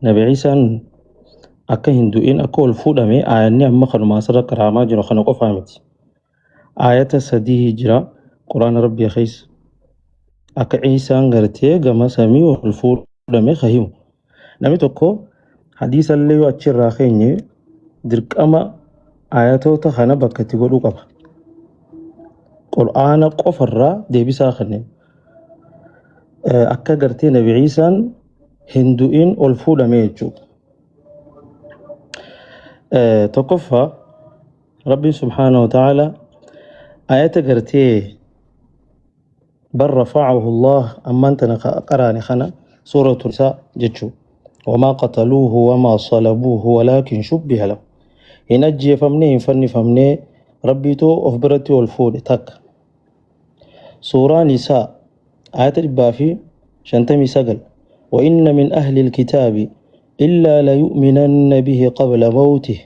نبي عيسى أكا هندوين أكا والفودامي آياني أما خنما سر كراما جنو خنقو فامتي آيات سديه جرا قرآن ربي خيس أكا عيسى غرتي غما سامي والفودامي خهيو نمي توكو حديث اللي يواتشي راخيني درك أما آياتو تخانا بكتي قولو قبا قرآن قفر ديبي ساخني أكا غرتي نبي عيسى هندوين والفودامي يجو تقفى ربي سبحانه وتعالى آيات غرتي بل رفعه الله أما أنت قراني خنا سورة النساء جتشو وما قتلوه وما صلبوه ولكن شبه له ينجي فمني فني فمني ربي تو أخبرتي والفود تك سورة نساء آيات البافي شنتمي سقل وإن من أهل الكتاب إلا ليؤمنن به قبل موته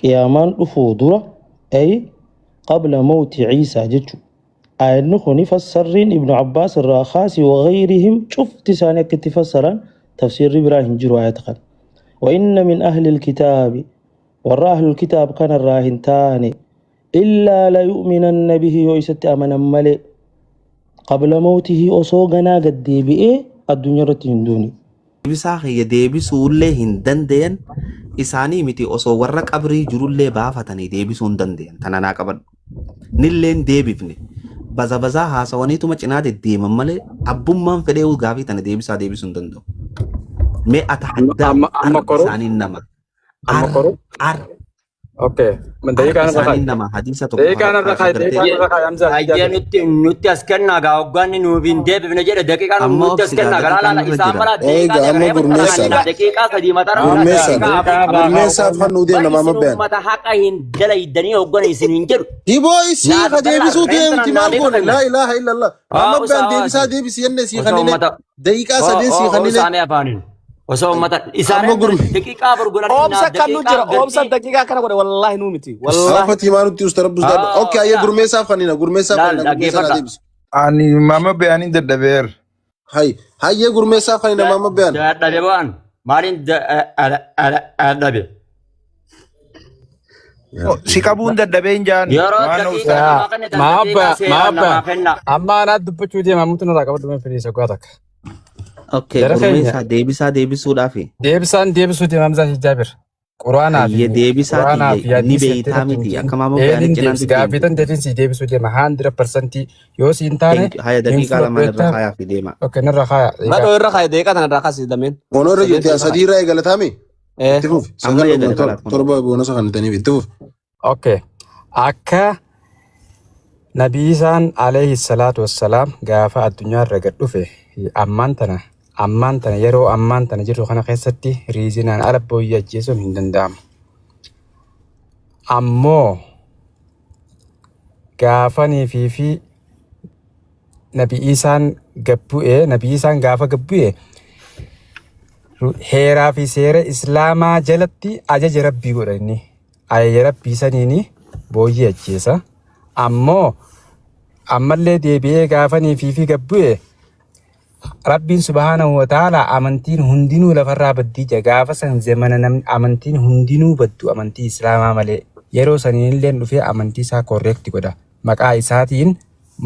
قيامان أفودرة أي قبل موت عيسى جتشو آية نخوني فسرين ابن عباس الراخاسي وغيرهم شفت سانيك تفسرا تفسير إبراهيم جرو آية قال وإن من أهل الكتاب ورا أهل الكتاب كان الراهن تاني إلا ليؤمنن به ويست أمنا ملئ قبل موته أصوغنا قد ديبئي الدنيا رتهندوني deebisaa kiyya deebisuullee hin danda'an isaanii miti osoo warra qabrii jirullee baafatanii deebisuu hin danda'an tana naa qabadhu nilleen deebifne bazabazaa haasawaniituma cinaa deddeeman malee abbummaan fedhee gaafii tana deebisaa deebisuu hin danda'u mee atahaddaa isaaniin nama ar اوكي من دقيقة انا isaaniin nama hadiisa tokko دقيقة انا رخاي دقيقة انا رخاي امزح nuti askenna ga ogganni nu bin deebifne jedhe daqiiqaan nuti askenna ga la isaamara daqiiqaa sadii matara gurmeessa fannu deema mama been mata haqa hin dalaydanii oggan isin hin jedhu diboy si deebisu deemti maal goone la ilaha illa allah mama been deebisa deebisi yenne si khanine daqiiqaa sadii si khanine وسو متى إسانة دقيقة برجولة أوبسا كانوا جرا أوبسا دقيقة كنا قولي والله نومتي والله فتي ما نتي استربص ده أوكي أيه غرميسا فنينا غرميسا فنينا أني ماما بياني دبير هاي أيه غرميسا فنينا ماما بيان دبيان مالين دبي سيكابون دبين جان ما أما أنا دبتشو دي ما ممكن نراقب دم في سكواتك اوكي gurmeessaa deebisaa deebisuudhaafi deebisaan deebisuuti mamzaa Jaabir quraanaa fi deebisaa ni beeytaa miti akka maama bayaanii cinaan gaafitan deebiinsi deebisuu deema 100% yoo siin taane haya daqiiqaa lamaan irra kaayaa fi deema okay narra kaaya madoo irra kaaya deeqaa tana irra kaasi dameen bono irra jettee asadii irraa eegalataami itti fuuf sagal torba boonasa kan ta'aniif itti fuuf okay akka nabiisaan alayhi salaatu wassalaam gaafa addunyaa irra gad dhufe ammaan tana yeroo ammaan tana jirru kana keessatti riizinaan ala booyyee ajjeesuun hin danda'amu. Ammoo gaafanii fi nabi isaan gaafa gabbu'e heeraa fi seera islaamaa jalatti ajaja rabbii godhani ajaja rabbii saniini booyyee ajjeesa. Ammoo ammallee deebi'ee gaafanii fi gabbu'e Rabbiin subhanahu wa ta'ala amantiin hundinuu lafarraa baddii gaafa san zamana namni amantiin hundinuu baddu amantii islaamaa malee yeroo saniinillee dhufee amantii isaa korreekti godha maqaa isaatiin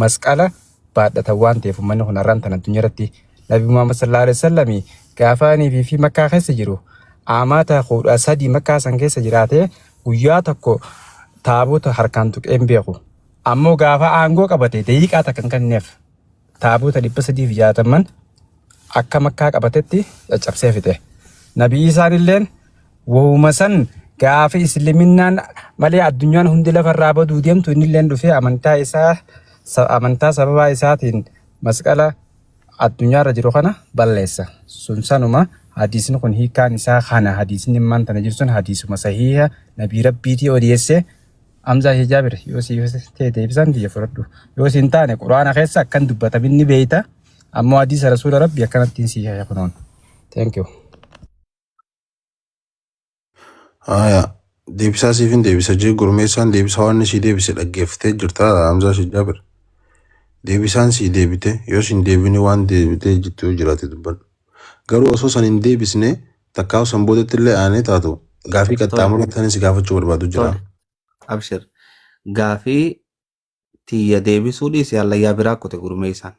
masqala baadhatan waan ta'eef uummanni kun har'aan tana addunyaa irratti Nabi Muhammad sallallahu alaihi wasallam gaafanii fi makkaa keessa jiru amata 13 makkaa san keessa jiraatee guyyaa tokko taabota harkaan tuqeen beeku ammoo gaafa aangoo qabate daqiiqaa takkan kenneef taabota 360 akka makkaa qabatetti caccabsee fixe. Nabi Isaan illeen wahuma san gaafa islaaminaan malee addunyaan hundi lafarraa baduu deemtu inni illeen dhufee amantaa sababaa isaatiin masqala addunyaarra jiru kana balleessa. Sun sanuma hadiisni kun hiikaan isaa kana hadiisni immaan tana jiru sun hadiisuma sahiha nabii rabbiitii odeesse amzaa Jaabir yoo si deebisaan biyya fudhadhu yoo si hin taane quraana keessa akkan dubbatamin ni beeyta ammoo hadiisa rasuula rabbi akkanattiin si kunoon. Thank you. Deebisaa siifin deebisa jee gurmeessaan deebisaa waan si deebise dhaggeeffatee jirta amzaa Jaabir. Deebisaan si deebite yoo si hin deebine waan deebitee jettu jiraate dubbadhu. Garuu osoo san hin deebisne takkaa san boodatti illee aanee taatu gaafii qaxxaamura tanis gaafachuu barbaadu jira. Abshir gaafii tiyya deebisuu dhiise hallayyaa biraa kote gurmeessaan.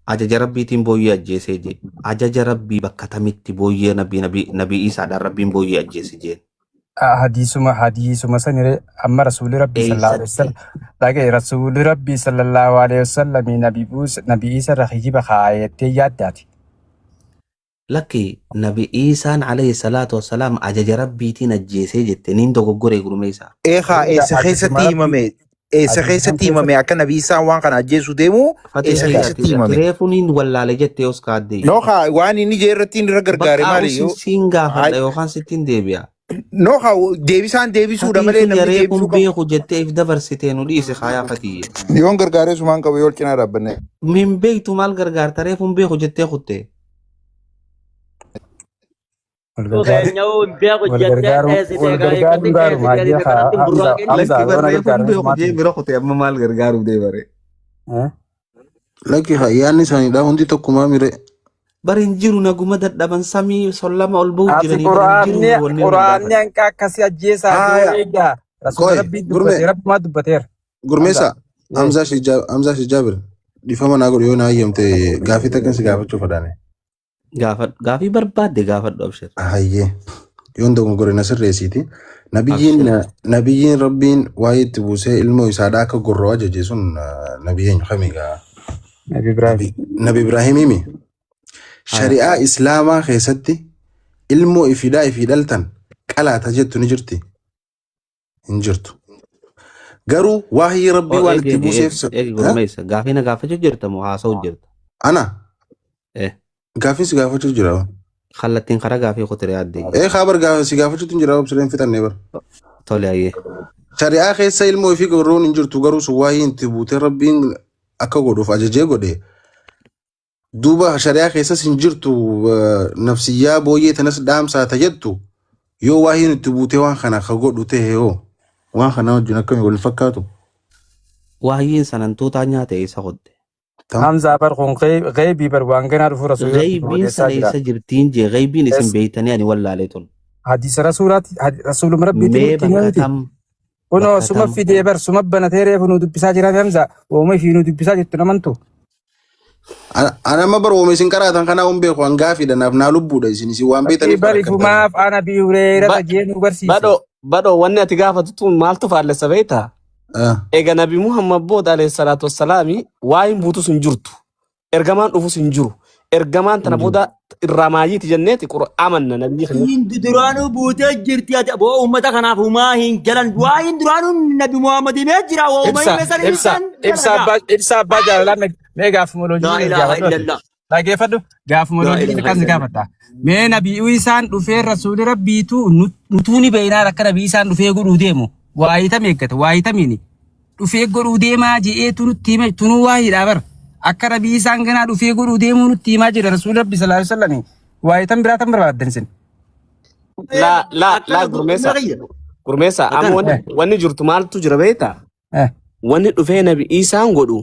Ajaja rabbiitiin booyyee ajjeesee jee. Ajaja rabbii bakka tamitti booyyee nabii isaadhaan rabbiin booyyee ajjeese jeen. Hadiisuma sanire amma rasuuli rabbii sallallahu alaihi wasallam dhagaye rasuuli rabbii sallallahu alaihi wasallam nabii isa irra hijiba kaayettee yaaddaati. Lakki nabi Isaan alayhi salaatu wassalaam ajaja rabbiitiin ajjeesee jette niin dogoggoree gurmeessaa. Eessa keessatti himame? Eessa keessatti himame akka nabii Isaan waan kana ajjeesuu deemu? Eessa keessatti himame? Reefuniin wallaale jettee os kaaddee. Nooha waan inni ije irratti irra gargaare maali yoo? Siin gaafadha yookaan sittiin deebi'a. Nooha deebisaan deebisuudha malee namni deebisuu qabu. Beeku jettee if dabarsitee nu dhiise kaayaa fatiyye. Yoon gargaaree sumaan qabu yoo cinaa dhaabbanne. Min beektu maal gargaarta reefuun beeku jettee kutte. Lakki yaanni isaaniidha hundi tokkumaa mire. Barin jiru naguma dadhaban samii sollama ol ba'u jiranii. Quraanni hanqa akkasii ajjeesaa eegaa. Rasuula rabbii dubbatee rabbumaa dubbateera. Gurmeessa Hamzaa Shijaabir dhifama naa godhu yoo naa hayyamte gaafii takkan si gaafachuu fadaane. Gaafii barbaadde gaafadhu abshir. Hayyee yoon dogoggore na sirreessiiti. Nabiyyiin rabbiin waa'ee itti buusee ilmoo isaadhaa akka gorroo ajaje sun nabiyyiin kamiigaa? Nabi Ibraahimimi. Shari'aa Islaamaa keessatti ilmoo ifiidhaa ifii dhaltan qalaata jettu ni jirti? Hin jirtu. Garuu waa'ee rabbii waan itti buuseef. Gaafii na gaafachuu jirta moo haasa'u jirta? Ana? Gaafii si gaafachuu jira. Kallattiin karaa gaafii qotiree addee. Khaabar si gaafachuutu jira obsireen fixannee bara. Tole ayyee. Shari'aa keessa ilmoo ifii gorroon hin jirtu garuu sun waa'ee itti buutee rabbiin akka godhuuf ajajee godhe. Duuba shari'aa keessas hin jirtu nafsiyyaa booyyee tanas dhaamsaa tajettu yoo waa'ee itti buutee waan kana akka godhu ta'e yoo waan kana wajjin akkamii wal fakkaatu. Waa'een sanantuutaa nyaate isa hodhe. Hamza bar kun gaybii bar waan ganaa dhufu rasuula. Gaybiin sana isa jirtiin jee gaybiin isin beeytanii ani wallaalee tun. Hadiisa rasuuluma rabbiitiin himti. Kunoo suma fidee bar suma banatee reefu nu dubbisaa jiraaf Hamza oomuu fi nu dubbisaa jettu namantu. Anama bar oomuu isin qaraatan kanaa hun beeku an gaafiidhanaaf naa lubbuudha isin waan beetaniif. Barifumaaf ana biihureera jee barsiise. Badoo wanni ati gaafatu maaltu faallessa beektaa? Egaa Nabi Muhammad booda alayhi salaatu wassalaami waa'een buutus hin jirtu. Ergamaan dhufus hin jiru. Ergamaan tana booda irraa maayiiti jenneeti amanna nabiyyi keenya. Hindi duraanuu buutee jirti ati boo uummata kanaaf humaa hin galan waa'een duraanuu Nabi Muhammad himee jira ibsa abbaa jaalalaa mee gaafumoloojii dhageeffadhu gaafumoloojii akkas gaafadha. Mee nabii isaan dhufee rasuuli rabbiitu nutuuni beeynaan akka nabii isaan dhufee godhuu deemu. Waayitam eeggata waayitamiini dhufee godhuu deemaa je'eetu nutti hime tunuu waayiidhaa bara akka nabii isaan ganaa dhufee godhuu deemuu nutti himaa jira rasuulli rabbi sallallahu alaihi wasallam waayitam biraatan barbaaddan isin. La gurmeessa amma wanni jirtu maaltu jira beektaa? Wanni dhufee nabii isaan godhu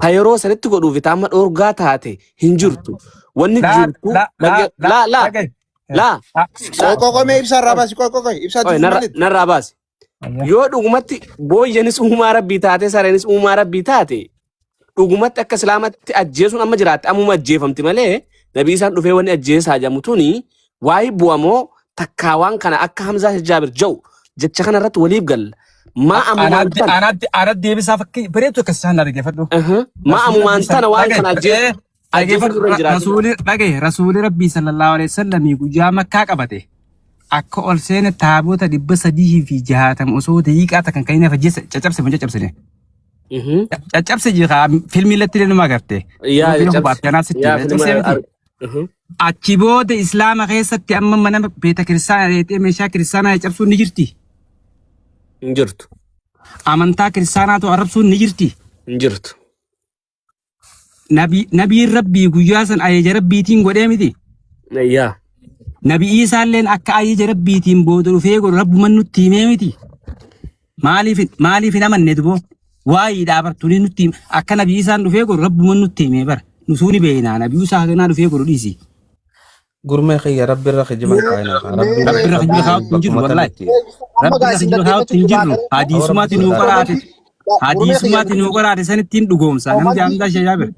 ha yeroo sanitti godhuuf amma dhoorgaa taate hin jirtu. Wanni jirtu Qoqomee ibsaa irraa baasi ibsaa narraa baasi. Yoo dhugumatti booyyanis uumaa rabbii taate sareenis uumaa rabbii taate dhugumatti akka islaamatti ajjeesuun amma jiraatte ammuma ajjeefamti malee nabii isaan dhufee wanni ajjeesaa jedhamu tuni waa'ee bu'amoo takkaa waan kana akka Hamzaa Jaabir jau jecha kana irratti waliif galla. Ma ammumaan tana. Anatti deebisaa fakkii bareedu akkas isaan dhaggeeffadhu. Ma ammumaan tana waan kana ajjeefatu Rasuuli rabbii sallallahu alaihi wasallam guyyaa makkaa qabate. Akka ol seene taabota 360 osoo daqiiqaa takkan kan inni ajjeese caccabsine. Caccabse jira filmii irratti illee numa agarte. Achi booda islaama keessatti amma mana beeta kiristaanaa meeshaa kiristaanaa cabsuun ni jirti. Hin jirtu. Amantaa kiristaanaatu arrabsuun ni jirti. Hin jirtu. Nabiin rabbii guyyaa san ayeja rabbiitiin godhee miti. Nabi Isaalleen akka ayeja rabbiitiin booda dhufee godhu rabbuman nutti himee miti. Maaliif hin amanne duboo? Waa'ee dhaabartuun nutti akka Nabi Isaan dhufee godhu rabbuman nutti himee bara. نسوني بينا أنا بيوسع هنا رفيق كروديسي gurmee kiyya rabbi irra kijiban kaayna rabbi ربي رح يجيب خاوت تنجر والله ربي رح يجيب خاوت تنجر هذه سمات نوقرات هذه سمات نوقرات سنتين دقوم سنم جامد شجابر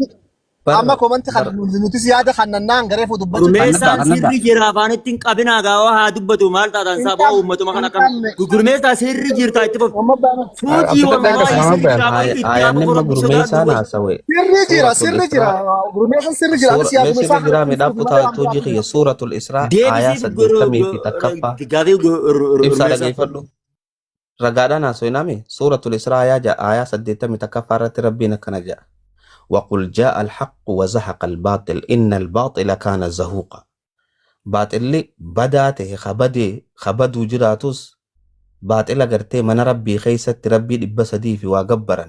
amma komanti kan nuti siyaada kannannaan garee fu dubbatu Gurmeessaan sirri jira afaan ittiin qabinaa gaawaa haa dubbatu maal taatan sabaa uummatuma kana kam gurmeessaa sirri jirta itti fufu fuutii aayanni ma gurmeessaan haasawe sirri jira sirri jira ani siyaadu meesii biraa midhaan kutaatu jiqiya suuratul israa aayaa 80 fi takkaffaa ibsaa dhageeffadhu ragaadhaan haasoynaame suuratul israa aayaa 80 takkaffaa irratti rabbiin akkana jedha وقل جاء الحق وزهق الباطل إن الباطل كان زهوقا باطل لي بداته خبدو جراتوس باطل قرتي من ربي خيست ربي لبسدي في واقبرا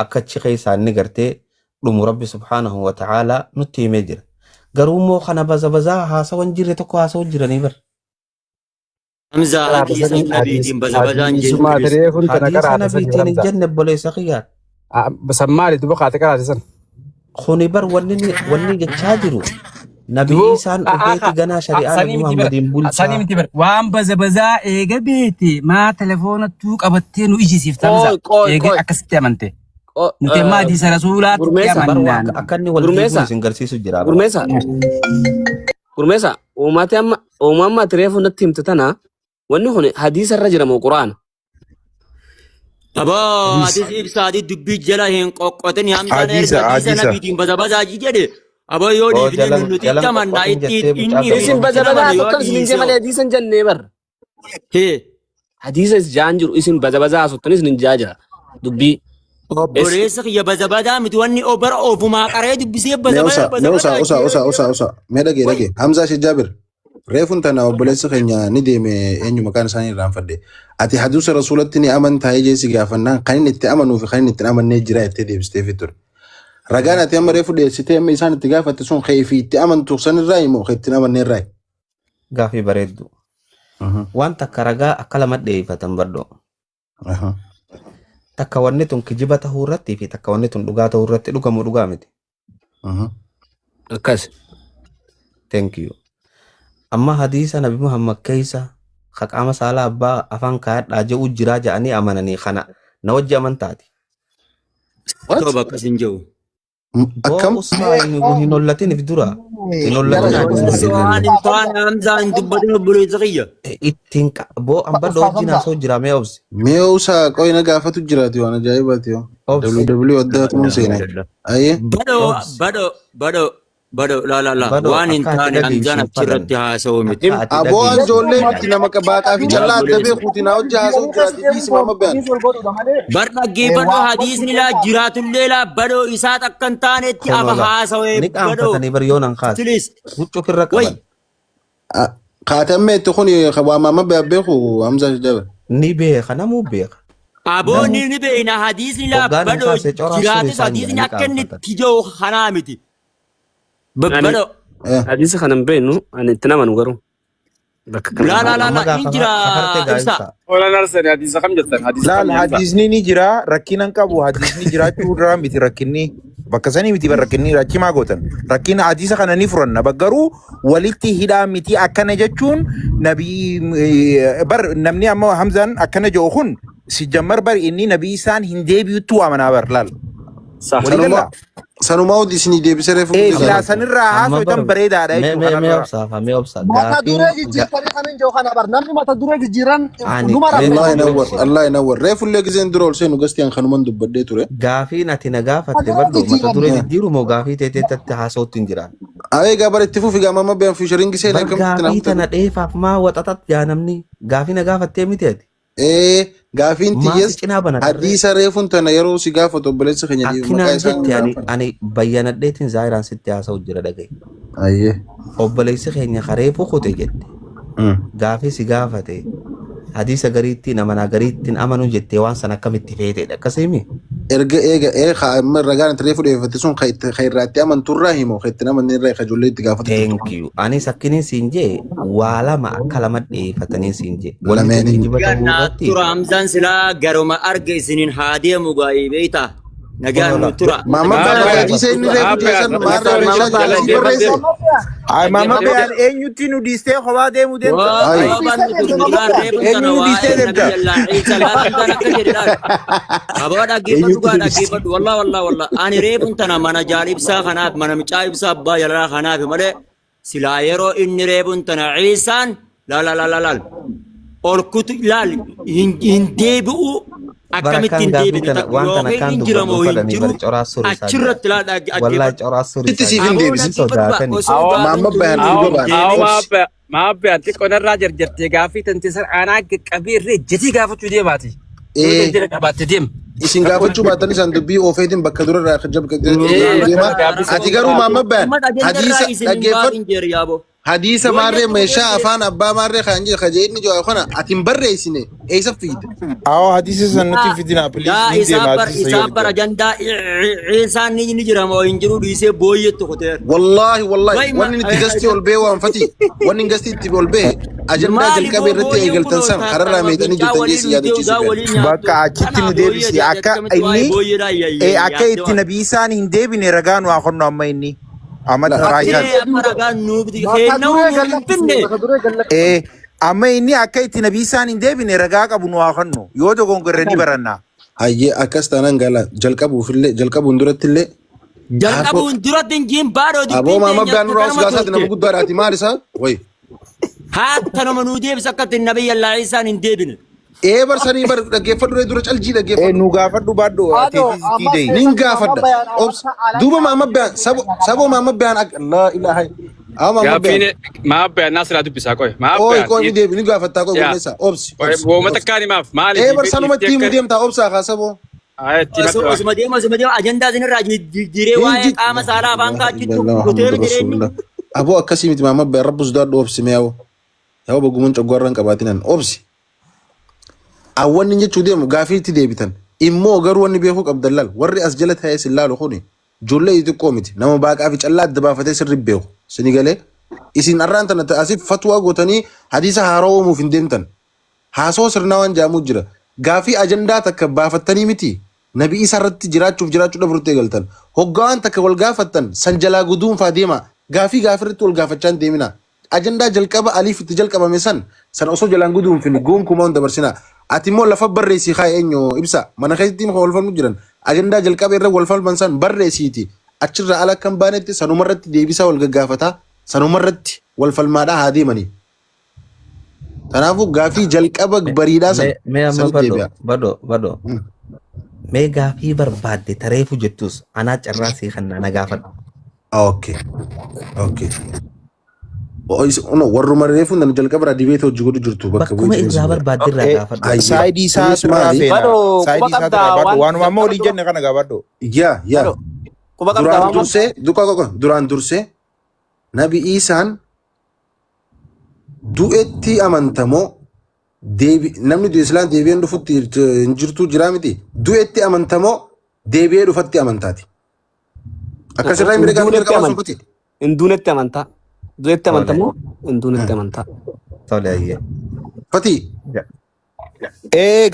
أكتش خيسان نقرتي لم ربي سبحانه وتعالى نتي مجر قرومو خنا بزا هاسا وانجري تكو هاسا وانجري نيبر حمزة حديث النبي دين بزا سما تريفون حديث تنقر نبي تين جنب بوليس خيات بسمالي تبقى تقرأ تسن خوني بر وني جتشاجرو نبي إنسان أبيتي جنا شريعة محمد بولشا ساني متبر وام بزا إيجا بيتي ما تلفون توك أبتين وإيجي سيفتامزا إيجا أكستي أمانتي نتي ما دي سرسولات برواك أكني والجيبون سنجرسي سجرا gurmeessa uumama tireefu natti himtatana wanni kun hadiisa irra jira moo quraana أبا حديث إبسادي دبي جلا هين قوتني هم حديث نبي دين بزا بزا جيجي أبا يودي فيلم نوتي كمان نايتي إني isin baza tokko isin jee malee hadiisan jennee bar هي hadiisa jaan jiru isin baza asuttan isin jaajira dubbii بريسك يا بزا بزا متوني أوبر أوفو ما قريت بسيب بزا أوسا ميداكي حمزة شجابر ريفون تنا وبلس خنيا ندي إنجو مكان ثاني رام فدي أتي حدوث رسولتني أمن تايجي سجافنا خلينا نتأمن في خلينا نتأمن نجرا تدي بستيفتور رجعنا تيم ريفو دي ستيم إنسان تجافة تسون خيفي تأمن تحسن الرأي مو خيت تأمن الرأي غافي بريدو وانت كرجا أكلمت دي فتنبردو تكونتون كجبته هورتي في تكونتون لغاته هورتي لغة مدغامتي akkas thank you amma hadisa nabi muhammad kaisa khaqama sala abba afan kaat daje ujira ja'ani amanani khana na wajja amantaati توبة كسنجو أكم hinollatin fidura hinollatin سواء إنسان همزة إن تبدو بلوزغية ittin bo amba dojina so jira me obs ميوسا كوينا قافة جراتي وانا جايباتي WW ودات من سينا أيه بدو لا Badoo وان akka إنسان ati همزة نبترت هاسو متي أبو أنزولي متنا مكباتا في جلاد دبي خوتنا وجه سو جراتي دي سما مبان برنجي بدو حديث لا جرات الليلة بدو إسات أكنتان تي أبا هاسو nik بدو amfatani bar yonan khas تليس huccu kirra وي qaban خاتم تخوني خوام ما بيخو همزة جابر ni be khana mu be أبو نيني بينا حديث لا Hoggaan بدو kaasee coraa جرات sirrii حديث isaanii أكن qaanfatan. تيجو خنامتي يعني بدو hadiisa kanan beenu ani itti namanu garuu bakka لا kana لا إنجرا إبسا ولا نرسل حديث خم جدا حديث لا الحديثني نجرا ركينا كابو حديثني جرا تورا متي ركني بكساني متي بركني ركي ما قوتن ركينا حديث خنا نفرن بقرو ولتي هدا متي أكنا جتون نبي بر نمني أما همزان أكنا جوخون سجمر بر إني نبي سان هندي بيوتو أمنا بر لال صح ولكن سانوما ودي سني دي بسرف إيه لا سنرا هاسو يتم بريد على me obsa me obsa mata gafin duree jijjiirtanii kanin joo kana bar namni mata duree jijjiiran Ani numara الله ينور الله ينور ريف اللي جزين درول سينو قستي ان خنومن دبدي توري gaafiin ati na gaafatte baddo mata duree jijjiiru moo gaafii teeteetti haasawutti hin jiraan اي قبر اتفو في قام ما بين في شرينج سينا bar كم gaafii تنام tana dheefaaf maa waxaxat yaa namni gaafii na gaafattee miti ati ايه قافين maasi تيس cinaa bana حديث ريفون تنا يرو سي قافة وبلس خنيا دي akkinaan jetti ani bayyanadheetiin zaahiraan sitti haasa'u jira dhagaye ايه obboleessi keenya kareefu kute jette gaafii si gaafate hadiisa gariittiin amanaa gariittiin amanuu jettee waan san akkamitti feeteedha akkasiimi ارجع ايه خا رجعنا تريفو دي فتسون خيراتي امن تراهي مو خيتنا من نرى خجولي تقافة thank you anis akkiniin siin jee waa lama akka lama dheeffatanii siin jee Wala meeni. kijiba ta'uu Ganna irratti tura hamzan sila garuma arge isinin haadee mugaayii beeyta nagaan nu tura. Mama Bayan hadiisa inni reefu jeesan maarraa meeshaa jaalasii barreesse. Ay mama Bayan eenyutti nu dhiistee kophaa deemu deemta. Eenyu nu dhiistee deemta. Abaa dhaggeeffadhu wallah ani reefun tana mana jaalibsaa kanaaf mana micaa ibsaa abbaa jalaa kanaaf malee silaa yeroo inni reefun tana Ciisaan laal ol kutu laal hin deebi'u akkamittiin deebi'u yookiin hin jiramoo hin jiru achirratti laal dhaggeeffadhu. Itti siif hin deebisin. Mama Bayan Mama Bayan xiqqoonarraa jarjartee gaaffii tanteessan aanaa qaqqabee irree jetii gaafachuu deemaati. Jira qabatte deem. Isin gaafachuu baatan isaan dubbii oofeetiin bakka durarraa deema. Ati garuu Mama Bayan hadiisa dhaggeeffadhu. Hadiisa maarree meeshaa afaan abbaa maarree kan jedhu kajeedni jiru kana ati hin barreessine eessa fiide? Awwa hadiisa san nuti fidina please ni deema. Isaa bara jandaa Ciisaan ni jira moo hin jiru dhiisee booyyeetti kuteera. Wallahi wanni itti gastii ol bee waan fati wanni gastii itti ol bee ajandaa jalqabee irratti eegaltan san kararraa meeqanii jirtan jeesi yaadachiisu. Bakka achitti nu deebisi akka inni akka itti nabii isaan hin deebine ragaa nu haa kennu amma inni. Amata raayaan. Amma inni akka itti nabii isaan hin deebine ragaa qabu nu haa kennu yoo dogongorre ni baranna. Hayyee akkas taanaan gala jalqabuun durattillee. Jalqabuun duratti hin jiin baadoo dubbii. Aboo Mama Bayan nurraa sugaasaati nama guddaadhaati maal isaa? Wayi. Hatta nama nuu deebisa akka itti nabii yallaa Ciisaan hin deebine. Barsanii bar dhaggeeffadhu dura caljii dhaggeeffadhu. Nu gaafadhu baadhu teessisii deeyi. Nin gaafadha. Duuba Mama Bayan saboo Mama Bayan laa ilaaha. Mama Bayan naasirraa dubbisaa qoy. Qoy deebi ni gaafattaa qoy gurmeessaa obsi. Wooma takkaani maaf maali? Barsanumatti himu deemtaa obsaa kaa saboo. Osuma deema ajandaa isinirraa jijjiiree waa'ee qaama saalaa afaan kaachittu kuteera jireenyi. Aboo akkasii miti Mama Bayan rabbu sodaadhu obsi meeyaa'u. Yaa'u bagumuun coggoorraan qabaatinan obsi. Awwanni jechuu deemu gaafii itti deebitan immoo garuu wanni beekuu qabdallal warri as jala taa'ee sin laalu kuni ijoollee xixiqqoo miti nama baaqaa fi callaa adda baafatee sirri beeku sini galee isin arraan tana asiif fatwaa gootanii hadiisa haaraa uumuuf hin deemtan haasoo sirnaa waan jaamuu jira gaafii ajandaa takka baafattanii miti nabii isa irratti jiraachuu dhaburutti eegaltan hoggaan takka wal gaafattan san jalaa guduunfaa deema gaafii irratti wal gaafachaa hin deemina ajandaa jalqaba aliif itti jalqabame san osoo jalaan guduunfini gonkumaa hunda barsinaa. Ati immoo lafa barreessii haa eenyu ibsa mana keessatti wal falmu jiran ajandaa jalqaba irra wal falman san barreessiiti achirraa ala kan baanetti sanumarratti deebisaa wal gaggaafataa sanumarratti wal falmaadhaa haa deemanii. Kanaafuu gaafii jalqaba bariidhaa san. Mee amma badoo. Mee gaafii barbaadde tareefu jettus anaa carraasii kan na gaafadhu. Okay. Warruma reefu nan jalqaba irraa dibeeta hojii godhu jirtu bakka bakkuma irraa barbaadde irraa gaafadhu. Saayidii isaa irraa feena. Saayidii isaa irraa baadhu. Waanuma amma olii jenne kana gaafadhu. Yaa. Duraan dursee nabi Iisaan du'etti amantamoo namni du'e islaan deebi'een dhufutti hin jirtu jiraa miti. Du'etti amantamoo deebi'ee dhufatti amantaati. Akkasirraa hin mirgaa jalqaba sun kuti. Hin duunetti amantaa. Du'etti amantamoo hin duunetti amantaa. Tole ayyee. Fatii.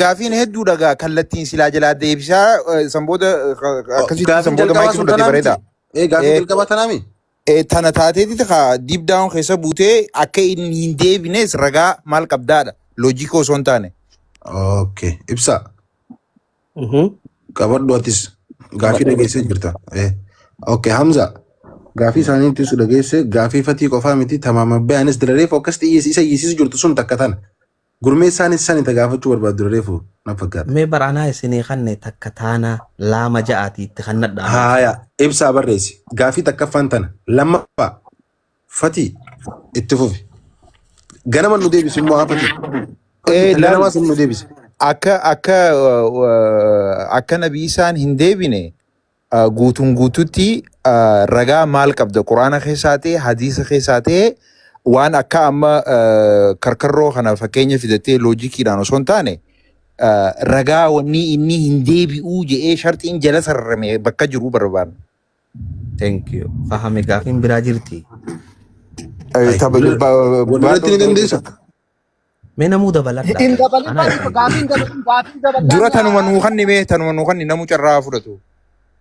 Gaafiin hedduudha gaa kallattiin silaa jalaa deebisaa sanboota akkasitti sanboota maayikii fudhatee bareeda. Gaafiin jalqabaa tanaami. Tana taateeti deep down keessa buutee akka inni hin deebines ragaa maal qabdaadha. Loojikii osoo hin taane. Okay. Ibsa. Qabadhu atis gaafii dhageessee jirta. Okay Hamza. Gaafii isaaniitti su dhageesse gaafii fatii qofaa miti tamaama bayaanis dirareef akkas isa iyyisiisu jirtu sun takka tana. Gurmeessaanis san itti gaafachuu barbaadu dirareefu na fakkaata. Mee baranaa isinii kanne takka taana laama ja'aati itti kannadha. Haaya ibsaa barreessi gaafii takkaffaan tana lammaffaa fatii itti fufi. Ganama nu deebisu immoo haa fatii. Ganama sun nu deebise. Akka nabii isaan hin deebine guutuun guututti ragaa maal qabda quraana keessaa ta'e hadiisa keessaa ta'e waan akka amma karkarroo kana fakkeenya fidatee loojikiidhaan osoo hin taane ragaa wanni inni hin deebi'uu je'ee sharxiin jala sararame bakka jiru barbaadna. Thank you. Fahame gaafiin biraa jirti. Walirratti ni dandeessa. Mee namuu dabaladha. Dura tanuma nuu kanni namu carraa fudhatu.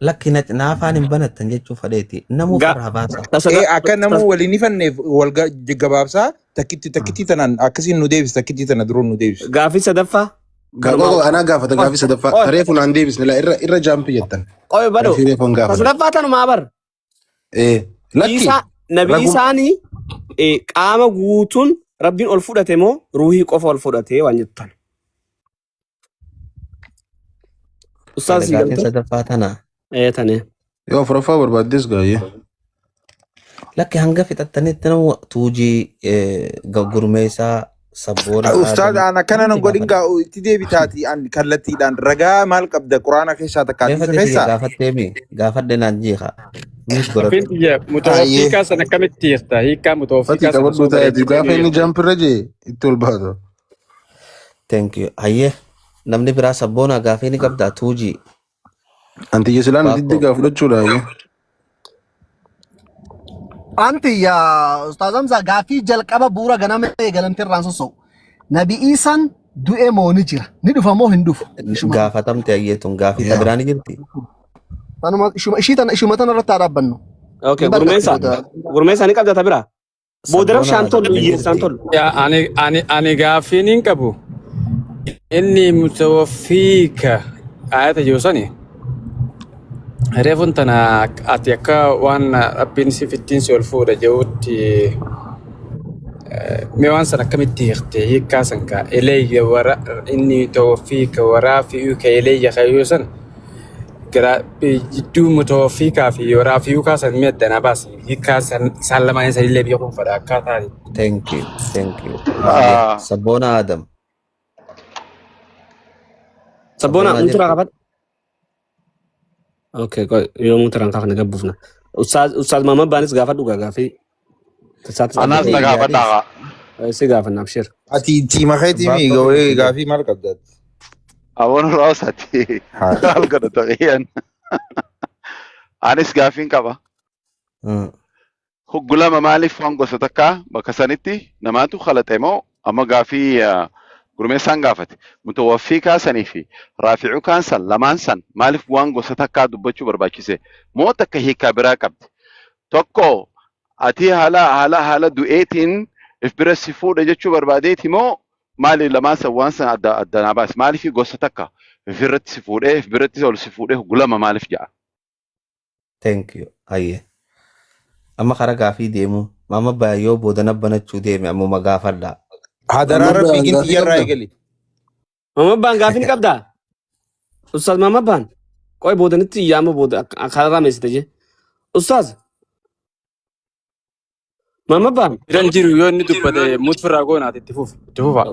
Lakki na afaan hin banattan jechuu fadheeti. Namuu Ga farraa baasa. Akka namuu waliin ifanneef wal gabaabsaa takkitti tanaan akkasiin nu deebis takkitti tana duruun nu deebis. gaafii sadaffaa. Gaafoo anaa gaafata gaafii sadaffaa. Taree funaan deebisne irra jaampii jettan. Qoy badoo. Gaafii reefoon gaafata. Sadaffaa tanumaa bar. Lakki. Nabi isaanii qaama guutuun rabbiin ol fudhate moo ruuhii qofa ol fudhate waan jettan. Ustaas Gaafii sadaffaa tanaa. tane. Yoo afuraffaa barbaaddes gaayyee. Lakki hanga fixattanitti nama tuujii gurmeessaa sabboona. Ustaad ana kana nan godhin itti deebitaati an kallattiidhaan ragaa maal qabda quraana keessaa takka hadiisa keessaa. Gaafatteemi gaafadhe naan jeeqa. Fintiya mutawaffiikaa sana akkamitti jirta? Hiikaa mutawaffiikaa sana Qabadhu taa'eeti gaafa inni jaampirra jee itti ol baatu. Thank you. Hayyee namni biraa sabboona gaafii ni qabdaa tuujii. Anti jesilaan itti gaa fudhachuudha. Anti yaa Ustaaz Hamza gaafii jalqaba bu'uura ganama eegalantii irraan sosso'u. Nabi Iisaan du'e moo ni jira? Ni dhufa moo hin dhufu? Gaafatamte hayyeetun gaafii biraa ni jirti. Ishuma tana irratti haa dhaabbannu. Okay, gurmeessaa ni qabda biraa. Boodaraf shaan tollu hiyyeessaan tollu. Ani gaafii niin qabu. Inni mutawaffiika ayata joosani. Reefun tana ati akka waan rabbiin si fittiin si ol fuudha jehuutti mee waan san akkamitti hiiktee hiikkaa san ka elayya wara inni tawaffiika waraafi'uka elayya kayyoosan gara jidduu mutawaffiikaa fi waraafi'ukaa san mee addanaa baasi hiikkaa san lamaan isa illee biyya kun fadha akkaataa. Thank you. Sabboona Adam. Sabboona muturaa qabadha. Okay, yoo mutaraan kaafne gabbufna. Ustaaz Maamad Baanis gaafadhu gaafii. Anas na gaafadhaa. Si gaafanna abshir. Ati tiima keetii gaafii maal qabda? Aboon raawusati. Maal godha ta'een. Anis gaafiin qaba. Hoggulama maaliif waan gosa takkaa bakka sanitti namaatu khalaqe moo amma gaafii gurmeessaan gaafate mutawaffii kaasanii fi raafi'uu kaasan lamaan san maaliif waan gosa takkaa dubbachuu barbaachise moo takka hiikaa biraa qabdi tokko ati haala du'eetiin if bira si fuudha jechuu barbaadeeti moo maali lamaan san waan san addanaa baas maaliif gosa takka if irratti si fuudhee if biratti ol si fuudhee gulama maaliif ja'a. Thank you. Hayyee. Amma karaa gaafii deemu Maamad Baayyoo boodana banachuu deeme ammuma gaafadhaa. Hadaraa rabbii ginti yarraa eegali. Maamad Baan gaafii ni qabdaa? Ustaaz Maamad Baan qoy boodanitti iyyaama booda karaa meessite jee. Ustaaz Maamad Baan. Jiran jiru yoo inni dubbate mutfirraa goonaati itti fufa.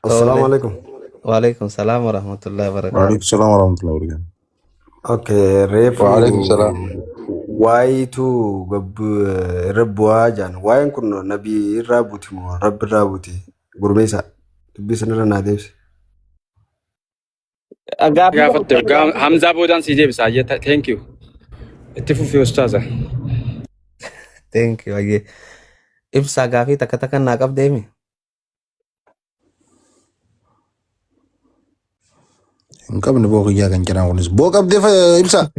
Assalamu alaikum. Waalaikum salaam warahmatullahi wabarakatuh. Waalaikum salaam warahmatullahi wabarakatuh. Okay, reefu. Waalaikum salaam. Waayitu rabbuwaa jaan. Waayin kun nabi irraa buuti moo rabbi irraa buuti? Gurmeessa. Dubbii sanarra naa deebisi. Gaafatte Hamzaa boodaan si deebisa. Thank you. Itti fufi ustaaza. Thank you. Hayyee. Ibsaa gaafii takka naa qabdeemi. Hin qabne boo guyyaa kan jedhan kunis boo qabdeef ibsa.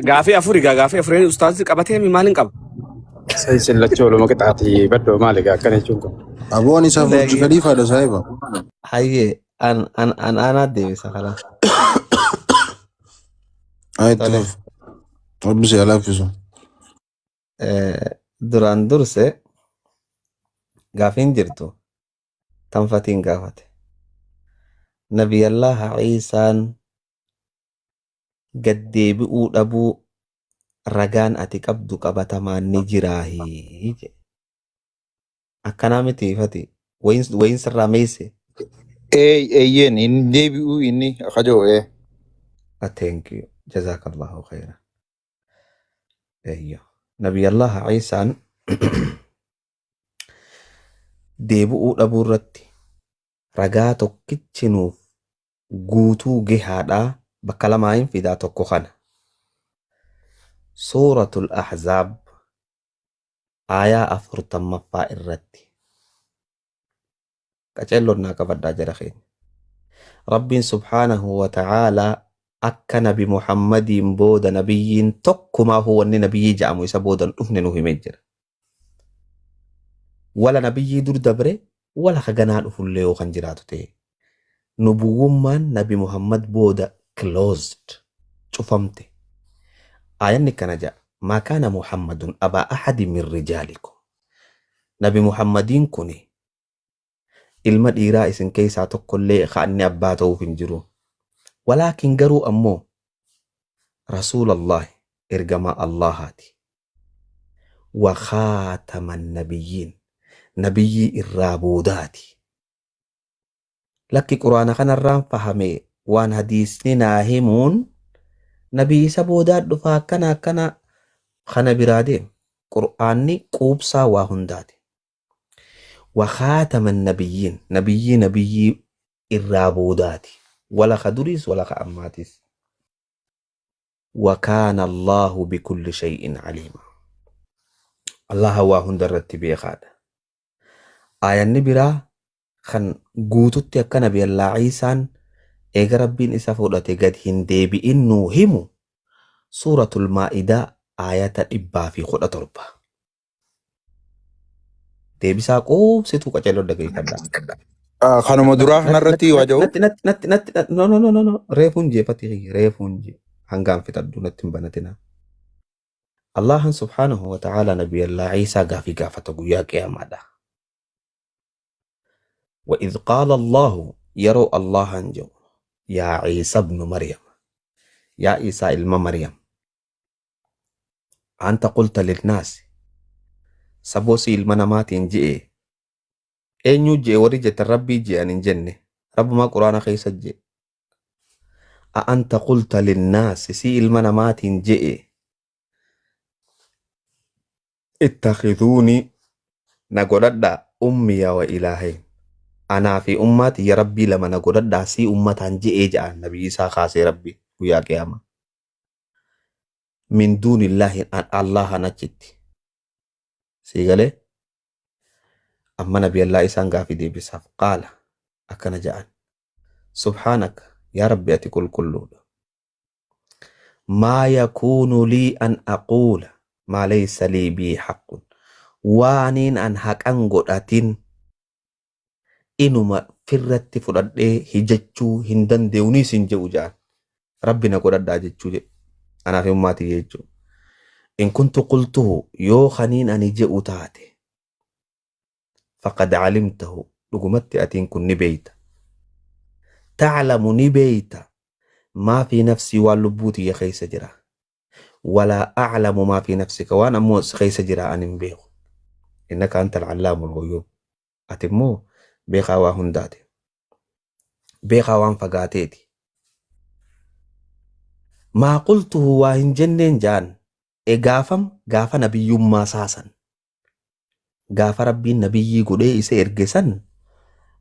Gaafii afurii ustaazi qabatee maaliin qaba? Sayyisin lachoo luma qixaati baddoo maali akkana jechuun kun. Aboon isaa fuuldura gadii faada saahiba. Hayyee an deebisa karaa. Ayituuf. Rabbi si alaafisu. Duraan durse gaafiin jirtu tanfatiin gaafate. Nabiyallah Ciisaan gaddeebi'uu dhabuu ragaan ati qabdu qabatamaan ni jiraahi. Akkanaa miti ifati. Wayin sirraa meesse. Eeyyeen hin deebi'uu inni akajoo Thank you. Jazakallahu khairan. Eeyyo. Nabiyallah Ciisaan deebi'uu dhabuu irratti ragaa tokkichi nuuf guutuu gahaadhaa bakka lamaan fidaa tokko kana. Suuratul Ahzaab aayaa 40 irratti. Qaceelloon naa qabadhaa jara keenya. رب سبحانه وتعالى أكا نبي محمد بودا نبي تكما هو أن نبي جامو إسا بودا أفننه مجر ولا نبي دور دبره ولا خغنان أفليو خنجراتو تي نبوما نبي محمد بودا closed شفمت آيان كنجا ما كان محمد أبا أحد من رجالكم نبي محمدين كوني ilma dhiiraa isin keessaa tokkollee ka'anni abbaa ta'uuf hin jiru. Walaakin garuu ammoo Rasuulallahi ergamaa Allahaati. Wa khaataman nabiyyiin nabiyyii irraa boodaati. Lakki quraana kanarraan fahamee waan hadiisni naa himuun nabii isa boodaa dhufaa akkana kana biraa deema. Qur'aanni quubsaa waa hundaati. وخاتم النبيين نبي الرابودات ولا خدريس ولا خأماتيس وكان الله بكل شيء عليما الله هو هندرت بيخاد آية النبرا خن قوتت يكا نبي الله عيسان ايغا ربين اسافولتي قد هندي بإنو همو سورة المائدة آية إبا في خلق تربة deebisaa qoobsituu qaceeloo dhageeffadha. Kanuma duraa kanarratti waa jedhu. No. Reefuun jeefati reefuun jee hangaan fixadhu natti hin banatina. Allahan subhaanahu wa ta'ala nabi Allah Isa gaafii gaafata guyyaa qiyaamaadha. وإذ قال الله يرو الله انجو يا عيسى ابن مريم يا عيسى ilma مريم أنت قلت للناس sabosi ilma namaatiin je'e eenyu je'e warri jette rabbii je'an hin jenne rabbumaa quraana keessa je'e a'anta qulta linnaasi si ilma namaatiin je'e ittakhidhuuni na godhadhaa ummiya wa ilaaheen anaa fi ummaati ya rabbii lama na godhadhaa si ummataan je'ee ja'an nabii isaa kaasee rabbi guyyaa qiyaama min duunillaahi allahan achitti سيغلي أما نبي الله إسان غافي دي بساف قال أكنا جاءن سبحانك يا ربي أتكل كله ما يكون لي أن أقول ما ليس لي بي حق وانين أن حق أنقل أتين إنما فرت فرد هججو هندن ديوني سنجو جان ربنا قد أدى أنا في أماتي يجو إن كنت قلته يو خنين أني جئو تاتي فقد علمته لقمت أتين كن نبيت تعلم نبيت ما في نفسي واللبوتي يا خيس جرا ولا أعلم ما في نفسك وأنا موس خيس جرا أن نبيه إنك أنت العلام الغيوب أتمو بيخا وهنداتي بيخا وانفقاتيتي ما قلته واهن جنين جان gaafa nabiyyummaa saasan gaafa rabbiin nabiyyii godhee isa ergesan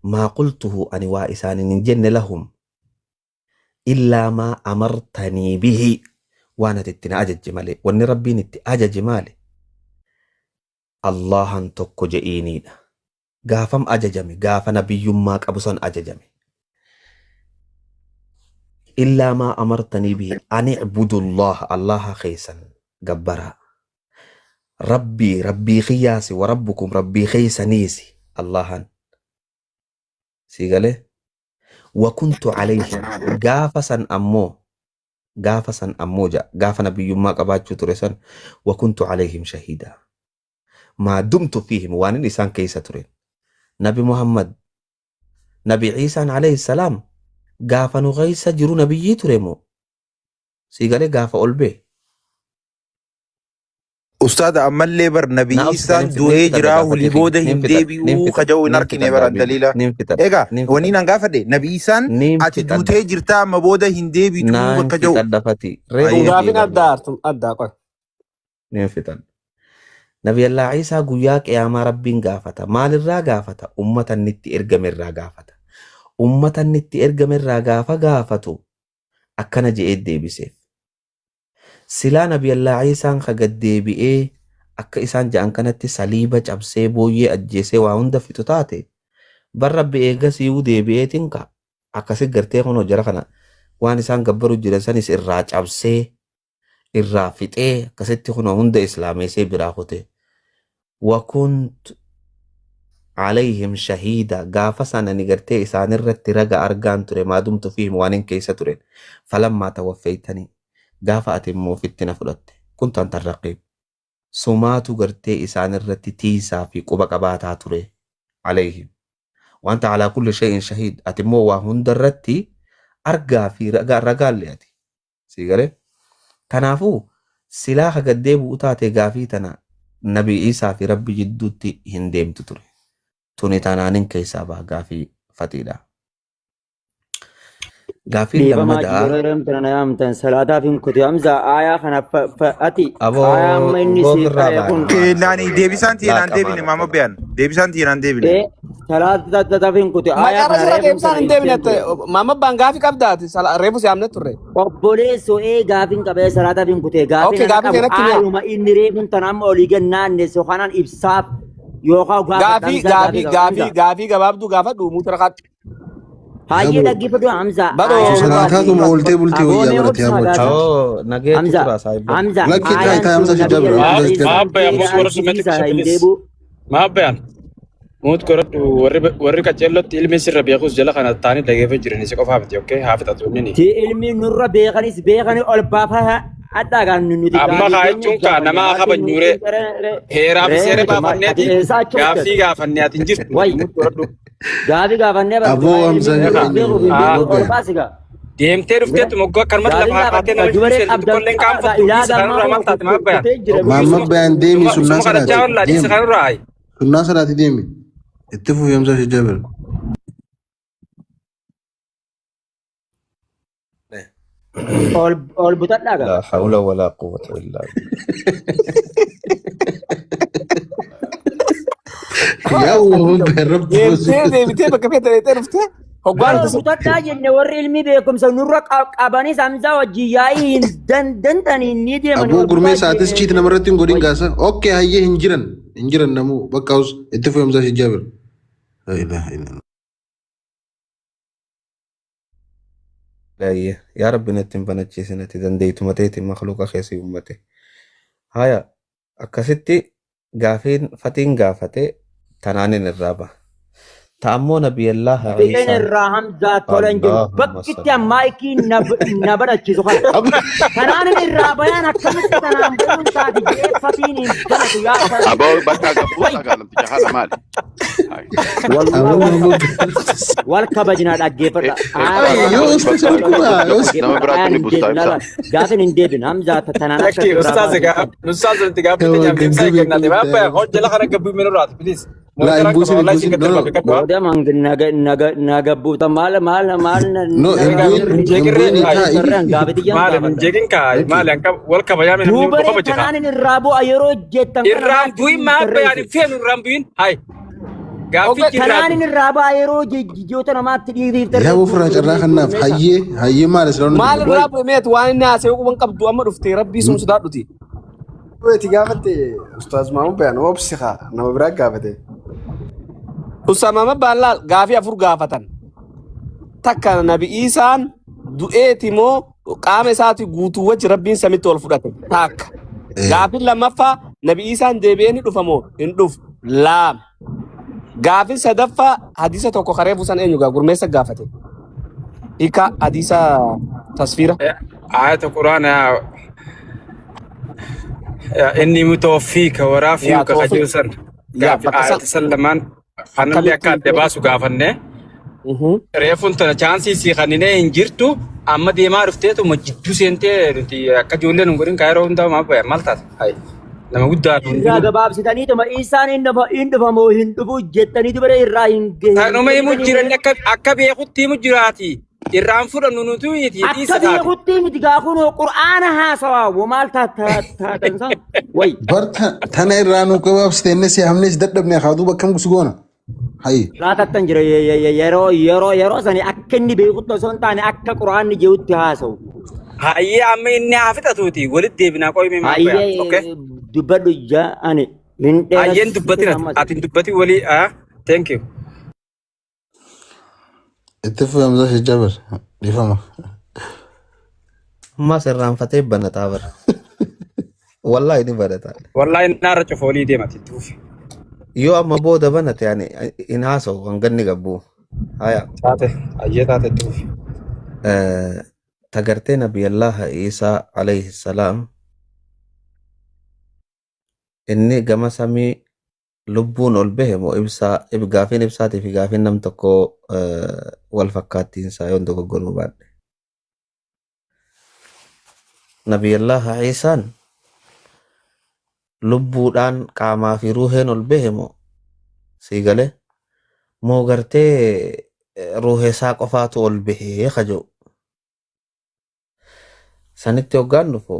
maa qultuhu ani waa isaanin hin jenne lahum illaa maa amartanii bihi waan ati itti na ajajje malee wanni rabbiin itti ajaje maale allahan tokko je'iiniidha gaafam ajajame gaafa nabiyyummaa qabu san ajajame illaa maa amartanii bihi ani ibudu allaha keeysan gabbara rabbii khiyyaasi wa rabbukum rabbii keeysaniisi allahan sigale wa kuntu alayhim gaafa san ammoo gaafa nabiyyummaa qabaachuu ture san wa kuntu alayhim shahida maa dumtu fihim waanin isaan keeysa turen nabi muhammad nabi ciisaan alayhi salaam gaafa nu keeysa jiru nabiyyii ture moo sigale gaafa ol bee Ustaad ammallee bar nabii Isaan du'ee jiraa hulii booda hin deebi'uu kaja'uu hin harkine baran daliila. Egaa wani nan gaafadhe nabii Isaan ati duutee jirtaa amma booda hin deebi'uu bakka ja'u. Gaafin addaa qoy. Nin fitan. Nabi Allah Isaa guyyaa qiyaamaa rabbiin gaafata. Maalirraa gaafata? Ummatan itti ergamerraa gaafata. Ummatan itti ergamerraa gaafa gaafatu akkana je'ee deebiseef. Silaa nabi Allah Isaan kagad deebi'ee akka isaan ja'an kanatti saliiba cabsee booyyee ajjeesee waa hunda fixu taate bar rabbi eegasii deebi'eetiin ka akkasi gartee kun hojjara kana waan isaan gabbaru jiran sanis irraa cabsee irraa fixee akkasitti kun hunda islaameessee biraa kute wakunt عليهم شهيدا قاف سنة نقرتي إسان الرت رقا أرقان تري ما دمت فيهم وانين كيسة ترين فلما توفيتني قاف أتمو في التنفلت كنت أنت الرقيب سماتو قرتي إسان الرت تيسا في قبق أباتا تري عليهم وأنت على كل شيء شهيد أتمو وهند الرتي أرقا في رقا اللياتي سيقري تنافو سلاح قديبو أتاتي قافي تنا نبي إيسا في ربي جدوتي هنديم تتري tuni tanaanin keessaa baha gaafii fatiidha. Gaafii lammadaa salaataa fi kuti hamza aayaa kana fa'ati aayaa amma inni si kun Nani deebisaan tiyanaan deebine maama beyan. Deebisaan tiyanaan deebine. salaataa fi kuti aayaa Maqaa kana deebisaan hin deebine maama baan gaafii qabdaati reefu siyaamne turre. obboleessoo gaafiin qabee salaataa fi kuti Okay, gaafii qabu kanatti mi'a. aayuma inni reefuun tan amma olii gannaanne so kanaan ibsaaf yookaan Gaafii gabaabduu gaafa dhuumuu tarakaatti. Hayyee dhaggeeffatu Hamza. Salaataatuma ooltee bultee wayyaa baratee hawwachaa. oo nageetu tura saahibu. Hamza. Lakki taayitaa Hamza shajaa bira. Maabbayaan muut koradhu warri qaceellotti ilmi sirra beekus jala kana taanii dhageeffee jiran si qofaaf ti okkee haa fixatu inni. Ti ilmi nurra beekanis beekani ol baafaa addaa nuti. Amma kaayachuun kaa nama kabanyuure heeraa fi seera baafanneeti gaaffii gaafannee ati hin jirtu. Gaafii gaafannee Aboo Hamza deemtee dhufteetu moggoo akkanumatti lafa haatee nama jiruuseetu tokkolleen qaanfattu kanarraa maal taate maabbayaan. Maamma bayaan deemi sunnaa salaati. salaati. Sunnaa salaati deemi. Itti fufi Hamza shajaa bira. ol butadhaa لا حول ولا قوة إلا بالله. Yaa uumamu bayaan Deebitee bakka feetaa dhuftee hoggaan ol butadhaa jenne warri ilmi beekumsa nurra qabanis Hamza wajjin yaa'ii hin dandantanii ni deeman. Aboo gurmee sa'aatis ciiti namarratti hin godhin gaasa. Okkee hayyee hin jiran namuu bakka haus itti fufi Hamza shajaa bira. La ilaha illallah. لا يا رب نتم بنتشي سنتي دنديت متيت مخلوق خيسي أمتي هايا أكستي غافين فتين غافتي تنانين الرابع تأمو نبي الله Fiixeen irraa Hamzaa tolan jiru bakkitti ammaayikii nabarachiisu kana. Kanaan irraa bayaan akkamitti tanaan bu'uun taati jeeffatiin hin galatu yaa Aboo bakka gabbuu sagaalamti jahaadha maali? wal kabajnaa dhaggeeffadha. Nama biraatti ni bustaa ibsa. Gaafin hin deebin Hamzaa tanaan akka Ustaaz itti gaaffii nyaamte ibsaa kennate maabbayaan hojjala kana gabbuu minurraati please. La imbuusin nagabbuuta maal No, jeekin kaay maali akka wal kabajaame namni duuba qofa jira. kanaan irraa bu'a yeroo jettan Irraan bu'in maabbayaan hin feenu irraan bu'in hayi. Gaaffii kanaan jirraa. irraa bu'a yeroo jijjiirota namaatti dhiiriifte yaa ofirraa carraa kannaaf hayyee maal isla maal irraa bu'emeet waan inni haasa'e quban qabdu amma dhuftee rabbii sun sodaadhuti. Weeti gaafate Ustaaz Maamu bayaan oobsi haa nama biraa gaafate. Usamama baalaal gaafii afur gaafatan. Takka nabi Isaan du'eeti moo qaama isaati guutuu wajji rabbiin samitti ol fudhate. Takka. Gaafii lammaffaa nabi Isaan deebi'ee ni dhufa moo hin dhufu. Laam. Gaafii sadaffaa hadiisa tokko karee buusan eenyu gaa gurmeessa gaafate. Ika hadiisa tasfiira. Ayata Quraana inni mutawaffiika waraafiika qajeelsan gaaffii ayata sallamaan kanallee akka adda baasu gaafanne reefuun tana chaansii sii kanninee hin jirtu amma deemaa dhufteetuma jidduu seentee nuti akka ijoolleen hin godhin kaayiroo hundaa maal taate nama guddaa irraa gabaabsitaniituma isaan hin dhufa moo hin dhufu jettaniitu bara irraa hin gahe. Kanuma himu jiran akka beekutti himu jiraati. Irraan fudhannu nuti miti akka beekutti miti gaafuun qur'aana haasawaa maal taatansa way. Tana irraa nu gabaabsite innis hamnes dadhabne haa duuba akkam gusu goona. Hayi. Laatattan jira yeroo sani akka inni beekutti osoo hin taane akka qur'aanni jehutti haasawu. Hayyee amma inni haa fixatuuti walitti deebinaa qoyimee maal Hayyee dubbadhu ja'ani. Hayyeen dubbatin ati dubbatin walii thank you. اتفق يا مزاش الجبل يفهمك. ما سران فتي بنتابر والله إني بدأت والله نار شوفولي دي ما تتوفي يو أما بودا بنت يعني إنهاسو وانغني قبو هيا تاتي أجيتا تتوفي تقرتي نبي الله عيسى عليه السلام إني قام سمي لبون البهم وإبسا إبقافين إبساتي في قافين نم تكو والفكاتين سايون تكو قلو بعد نبي الله عيسى lubbuudhaan qaamaa fi ruuheen ol bahe moo sii galee moo gartee ruuhee isaa qofaatu ol bahee kajoo sanitti hoggaan dhufu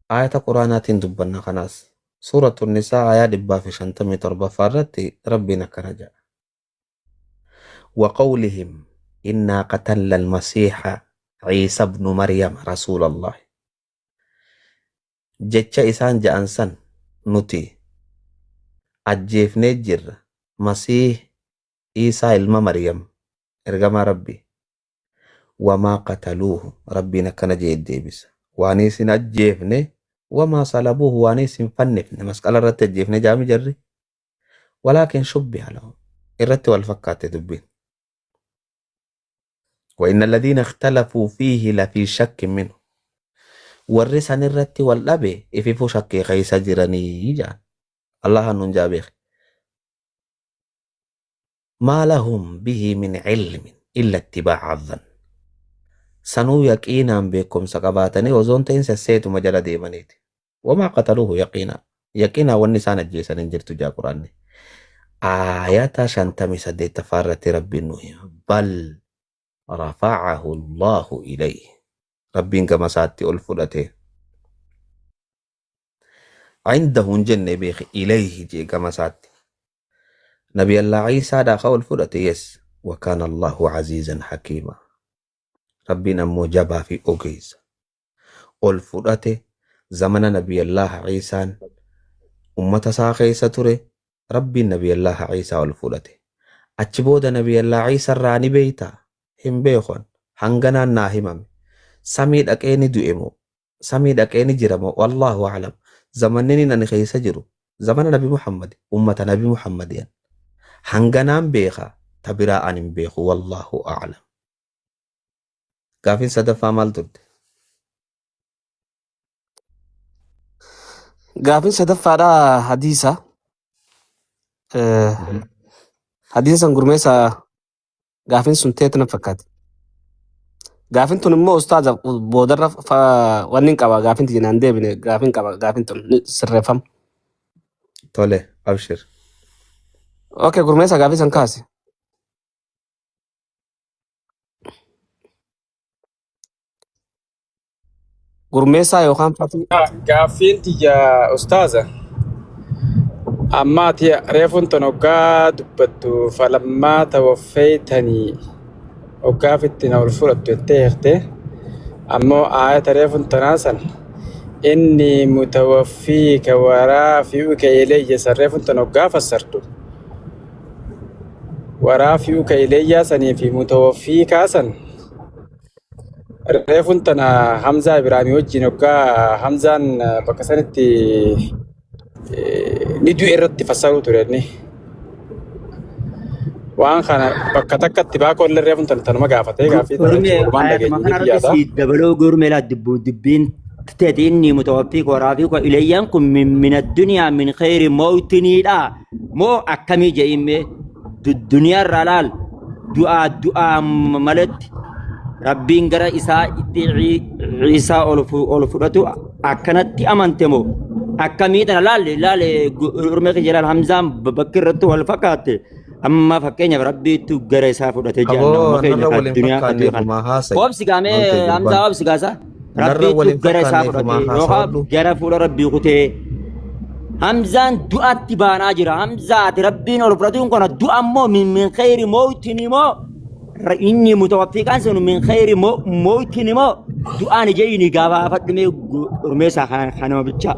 ayata quraanaatiin dubbanna kanaas suuratu nisaa ayaa 157 irratti rabbiin akkana jedha وقولهم إنا قتلنا المسيح عيسى ابن مريم رسول الله جتش إسان جأنسن nuti ajjeefnee jirra masiih Iisaa ilma Maryam ergamaa rabbi wamaa qataluuhu rabbiin akkana jee deebisa waan isin ajjeefne wamaa salabuuhu waan isin fannifne masqala irratti ajjeefne jaami jarri walaakin shubbiha lahu irratti wal fakkaate dubbiin وإن الذين اختلفوا فيه لفي شك منه warri san irratti wal dhabe ififu shakkee keessa jiranii jaan Allah nun jaabeek ما لهم به من علم إلا اتباع الظن sanuu yaqiinaan beekumsa qabaatanii osoon ta'in sasseetu majala deemaniiti وما قتلوه yaqiinaa wanni isaan ajjeesan hin jirtu jaa quraanni aayata 58 faarratti rabbiin nu hima bal رفعه الله إليه ربين كما ساتي الفلته عنده جنة بيخ إليه جي كما ساتي نبي الله عيسى داخل الفلته يس وكان الله عزيزا حكيما ربنا موجبا في أوكيز الفلته زمن نبي الله عيسى أمة ساقي ستره ربي نبي الله عيسى الفلته أتشبود نبي الله عيسى راني بيتا هم بيخون هنغنا ناهمم samii dhaqee ni du'e moo samii dhaqee ni jira moo wallahu a'lam zamanni nani keessa jiru zamana nabi muhammad ummata nabi muhammadiyan hanganaan beeka tabiraa anin beeku wallahu a'lam gaafin sadaffaa maal turte gaafin sadaffaadha hadiisa hadiisa san gurmeessa gaafin sun teetana fakkaate gaafin tun immoo ustaaza boodarra wanni qaba gaafin tinaan deebine gaafin qaba gaafin tun sirreeffam tole abshir okay gurmeessa gaafin san kaase gurmeessa yookaan fatii gaaffiin tiyya ustaaza ammaati reefun ton hoggaa dubbattu falammaa tawaffaytanii hoggaa fittina ol fudhattu jettee hirte ammoo aayata reefun tonaa san inni mutawaffiika waraafi'uka ilayya san reefun ton hoggaa fassartu waraafi'uka ilayya sanii fi mutawaffiikaa san reefun tana Hamzaa Ibraahimii wajjin hoggaa Hamzaan bakka sanitti ni du'e irratti fassaruu ture inni waan kana bakka takkatti baakoo illee reefun tanuma gaafatee gaaffii waan dhageenye biyyaadha. dabaloo gurmeelaa dubbiin teeti inni mutawaffii koraafii ko ilayyaan kun min addunyaa min khayri mawtiniidha moo akkamii jedhime duniyaa irraa laal du'aa malatti rabbiin gara isaa itti Ciisaa ol fudhatu akkanatti amante moo akkamii tana laale urmee kijalaal Hamzaan bakki irratti wal fakkaate amma fakkeenyaaf rabbiitu gara isaa fudhate jaalladhu keenya duniyaa kan obsi gaamee Hamzaa obsi gaasa rabbiitu gara isaa fudhate yookaan gara fuula rabbii kutee Hamzaan du'atti baanaa jira Hamzaati rabbiin ol fudhatuun kana du'a immoo min khayri mawtini moo inni mutawaffiiqaan sun min khayri mawtini moo du'aan ijayni gaafadhume urmeessaa kanama bicha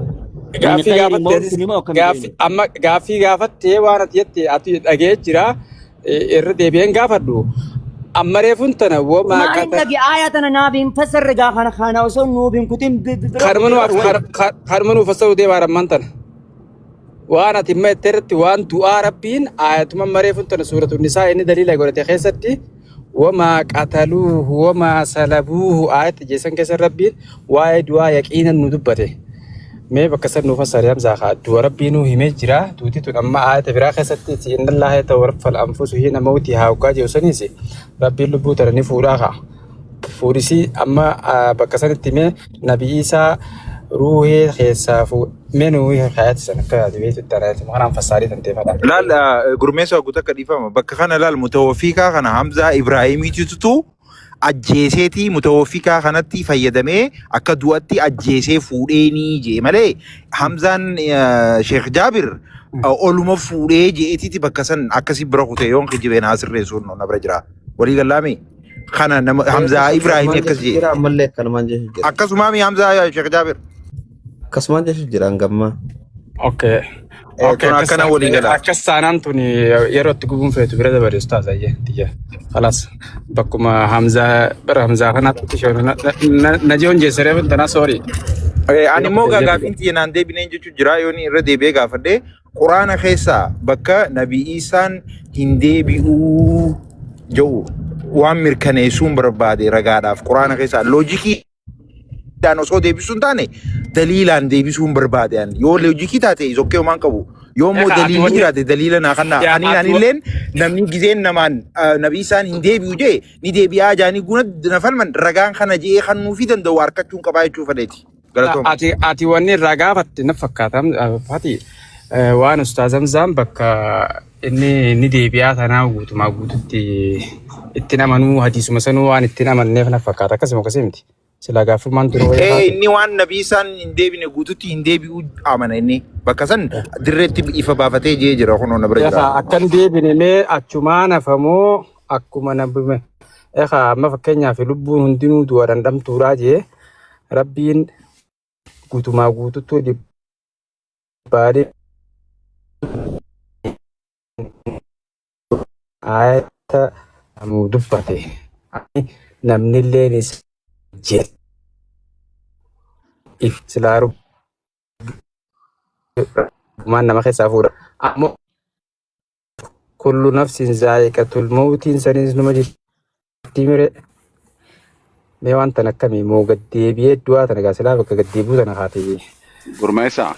gaaffii gaafattee waan ati jette ati dhagee jira irra deebi'een gaafadhu أما ريفنتنا وما ما قتل عندك آياتنا نابين فسر رجع خنا وصل نوبين كتيم خرمنو فسروا دي بارمانتنا وانا تم ترت وان دعاء ربين آيات ما مريفنتنا سورة النساء إن دليل يقول تخيستي وما قتلوه وما سلبوه آيات جيسان كسر ربين واي دعاء يقينا ندبته ما بكسر نفسر يام زاخا دعاء ربينو هم جرا توتي تون أما آيات براخ ستي إن الله يتوفى الأنفس حين موتها وقاجي وسنيسي ربي لبو ترني فوراها فوريسي أما بكسر التيمة نبي عيسى روحي خيسافو منو حياة سنة كذا بيت التنات ما أنا مفسري تنتفع لا لا غرميسا قلت لك ديفا بكخنا لا المتوفي كان حمزة إبراهيمي تتو أجيسيتي متوفي كانتي فيدمه أكدواتي أجيسي فوريني جي مالي حمزة شيخ جابر أولما فوري جيتي تبكسن أكسي برخوتي يوم خجبين ناصر رسول نبرجرا ولي قلامي خنا حمزة إبراهيمي أكسي أكسو مامي حمزة شيخ جابر Kasumaan jechuun jiraan gammaa. أوكي كنا ولي قلا أكسان أنتوني يروت تقوم في تبرد بري أستاذ أيه تيجي خلاص بكما حمزة خنا تشون نجون جسره بنتنا سوري ani immoo gaafinti naan deebineen jechuun jira yoon irra deebi'ee gaafadhe quraana keessaa bakka nabii Iisaan hin deebi'uu jedhu waan mirkaneessuun barbaade ragaadhaaf quraana keessaa loojikii dhaan osoo deebisuun taane daliilaan deebisuun barbaade yoo loojikii taate isokkee homaan qabu yoo immoo daliilli jiraate daliila naa kannaa anilleen namni gizeen namaan nabii Iisaan hin deebi'u jee ni deebi'aa jaanii guna nafalman ragaan kana jee kan nuufii danda'u harkachuun qabaa jechuu fedheeti. ati wanni ragaa fatti na fakkaatan fati waan ustaazam zam bakka inni deebi'aa tanaa guutumaa guututti itti namanuu hadiisuma sanuu waan itti namanneef na fakkaata akkasuma miti sila gaafummaan duroo inni waan nabii Iisaan hin deebine guututti hin deebi'uu amana inni bakka san dirreetti ifa baafatee jee jira kunoo na bira jira akkan deebine mee achumaa nafamoo akkuma nabime amma fakkeenyaaf lubbuun hundinuu du'a dandamtuuraa jee rabbiin guutumaa guututti dhibbaadhe ayata namuu dubbate namni illeen jedhe silaaru maan nama keessaa fuudha ammoo kullu nafsin zaa'iqatul mawtiin sanis numa jirti mire mee waan tan akkamii moo gaddeebi'ee du'aa tana gaa silaa bakka gaddeebuu tana haatee Gurmeessaa.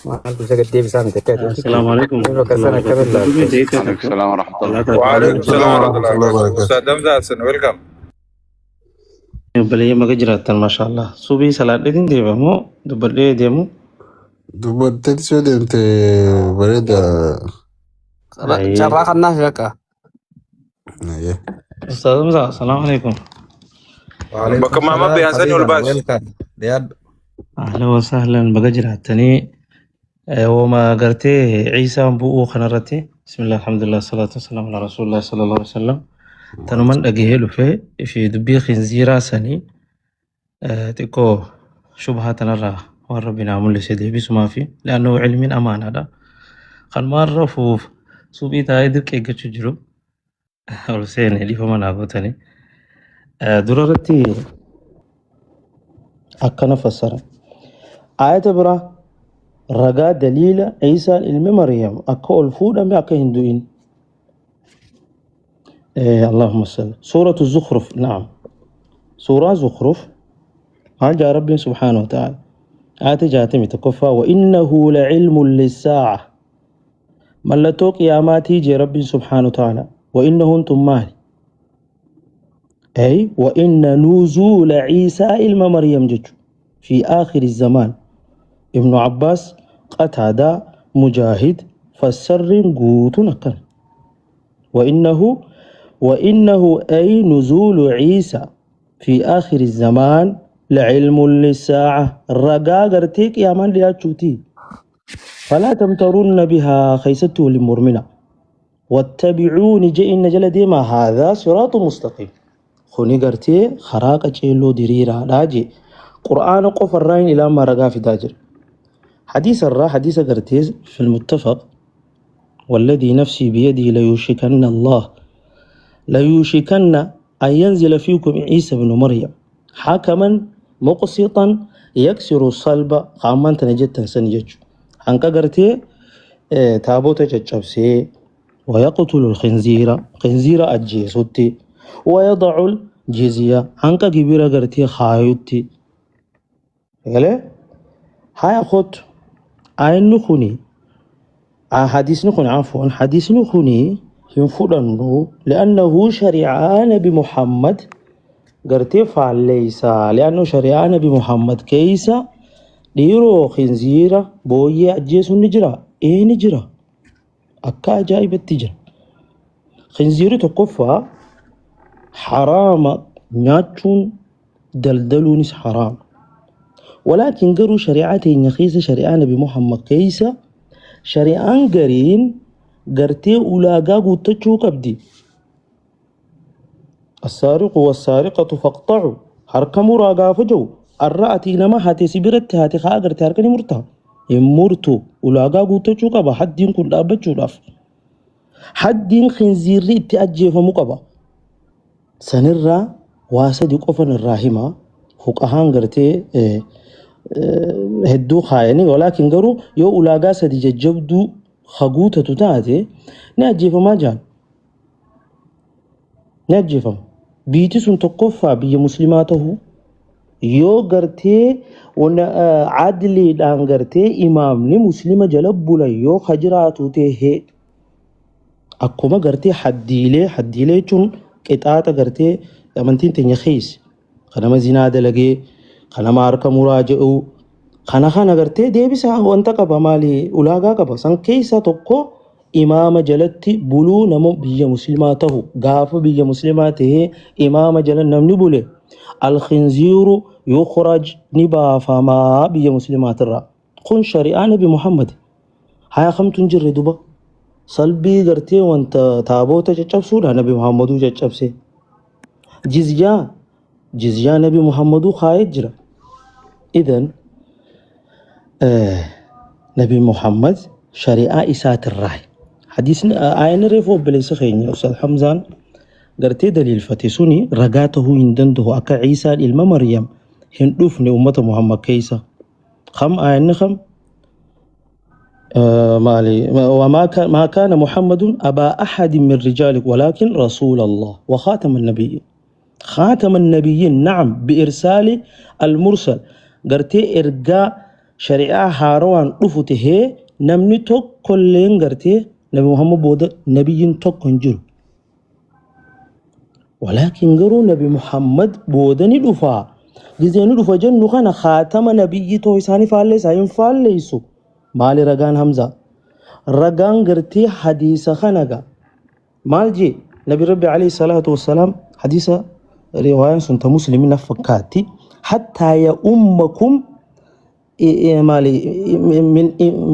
maaltu isa gaddeebisaa miti akka Assalaamu alaikum. bakka sana akka billaa Alaikum salaam wa rahmatullah. waalaikum salaam wa rahmatullahi wa barakatuh Ustaz Hamza Hassan welcome Balayya maga jiraattan maashaallah. Subii salaadheetiin deemamoo dubbadhee deemu. Dubartiin soo deemte bareeda. Carraa kannaa fi akka. Ustaaz Hamza, assalaamu alaikum. bakka maama beeyansanii ol baasu Ahlan wa sahlan baga jiraattanii wama gartee Ciisaan bu'uu kanarratti bismillah alhamdulillah salatu wassalamu ala rasulillah sallallahu alaihi wasallam tanuman dhagahee dhufee fi dubbii khinziiraa sanii xiqqoo shubhaa tanarraa waan rabbi naa mul'ise deebisumaa fi le'annoo cilmiin amaanaadha kanumaan rafuuf subii taa'ee dirqa eeggachuu jiru ol seene dhiifama naa gootanii durarratti akkana fassara ayata biraa ragaa daliila Ciisaan ilmi Maryam akka ol fuudhame akka hin du'in اللهم صل سورة الزخرف نعم سورة زخرف قال جاء ربي سبحانه وتعالى آية جاتمي تكفى وإنه لعلم للساعة من لتوق قياماتي جاء ربي سبحانه وتعالى وإنه انتم مالي أي وإن نزول عيسى إلما مريم جج في آخر الزمان ابن عباس قتادة مجاهد فسر قوت نكر وإنه أي نزول عيسى في آخر الزمان لعلم للساعة الرقا قرتيك يا من لياتشوتي فلا تمترون بها خيسته لمرمنا واتبعوني جئن جلدي ما هذا صراط مستقيم خوني قرتي خراقة جيلو دريرا لاجي قرآن قفر راين إلى ما رقا في داجر حديث حديث قرتي في المتفق والذي نفسي بيده ليوشكن الله ليوشكن أن ينزل فيكم عيسى بن مريم حكما مقسطا يكسر الصلب قامان تنجت سنجج هنكا قرتي تابوت ججبسي ويقتل الخنزير خنزير أجيسوتي ويضع الجزية هنكا كبيرة قرتي خايوتي قال هاي أخوت عين نخوني حديث نخوني عفوا حديث نخوني ينفضنه لأنه شريعة نبي محمد قرتي فعليس لأنه شريعة نبي محمد كيسا ديرو خنزيرة بوية أجيسو نجرا إيه نجرا أكا جايبة تجرا خنزيرة تقفى حرام ناتشون دلدلونس حرام ولكن قروا شريعتي نخيسة شريعة نبي محمد كيسا شريعة قرين قرتي أولاقا قوتشو كبدي السارق والسارقة فاقطعوا حركة مراقا فجو الرأتي نما هاتي سبرت هاتي خاء قرتي هركني مرتا يمورتو أولاقا قوتشو كبا حدين كل أبتشو لاف حدين خنزيري اتأجي فمقبا سنرى واسد يقفن الراهمة فقهان قرتي هدو خايني ولكن قروا يو أولاقا سدي ججبدو خقوتة تتاتي نأجي فما جان نأجي فما بيتي سن تقفى بي مسلماته يو قرتي ون عدلي دان قرتي إمامني مسلمة جلب لي يو خجراتو تيه أكوما قرتي حديلي چون قطعة قرتي أمنتين تنيخيس خنما زنا دلقي خنما أركا مراجعو خنا قرتي ديبسا وانتا قبا مالي أولاغا قبا سن كيسا تقو إمام جلتي بلو نمو بيا مسلماته غاف بيا مسلماته إمام جلت نمني بولي الخنزير يخرج نبا فما بيا مسلمات الرا خن شريعة نبي محمد هيا خمتون جري دوبا صلبي قرتي وانت تابوتا جتشبسو نبي محمدو جتشبسي جزيا نبي محمدو خايد جرا إذن نبي محمد شريعة إسات الراي حديث آيان ريفو بليس خيني أستاذ حمزان قرتي دليل فتسوني رقاته يندنده أكا عيسى إلما مريم هندوفني أمة محمد كيسا خم آيان نخم مالي ما كان محمد أبا أحد من رجالك ولكن رسول الله وخاتم النبيين خاتم النبيين نعم بإرسال المرسل قرتي إرقاء شريعة هاروان رفته نمني توك كلين قرتي نبي محمد بودا نبيين توك كنجر ولكن قروا نبي محمد بودا ندفع جزيني دفع جنو خانا خاتم نبي تويساني فاليسا ينفاليسو مالي رقان همزة رقان قرتي حديث خانقا مالجي نبي ربي عليه الصلاة والسلام حديث رواية سنت مسلمين فكاتي حتى يا أمكم مالي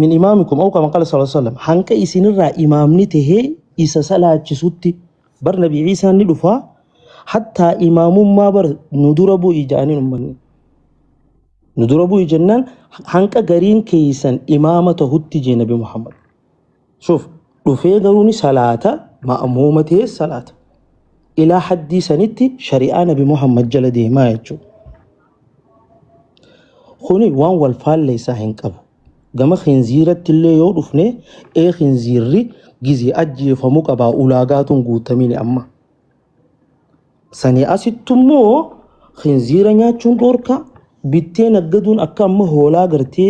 من إمامكم أو كما قال صلى الله عليه وسلم حنك إسن الرا إمامني تهي إسا صلاة جسوتي بر نبي عيسى ندفع حتى إمام ما بر ندربو إجاني نمني ندربو إجنان حنك قرين كيسان إمامته هتجي نبي محمد شوف رفي قروني صلاة مأمومته الصلاة إلى حد سنتي شريعة نبي محمد جلده ما يجو خوني وان والفال ليس هنكبو قام خنزيرة اللي يورفني اي خنزيري جزي أجي فمقبا أولاغاتون قوتميني أما ساني أسيتمو خنزيرة نياتشون دوركا بيتين أقدون أكا أما هولا قرتي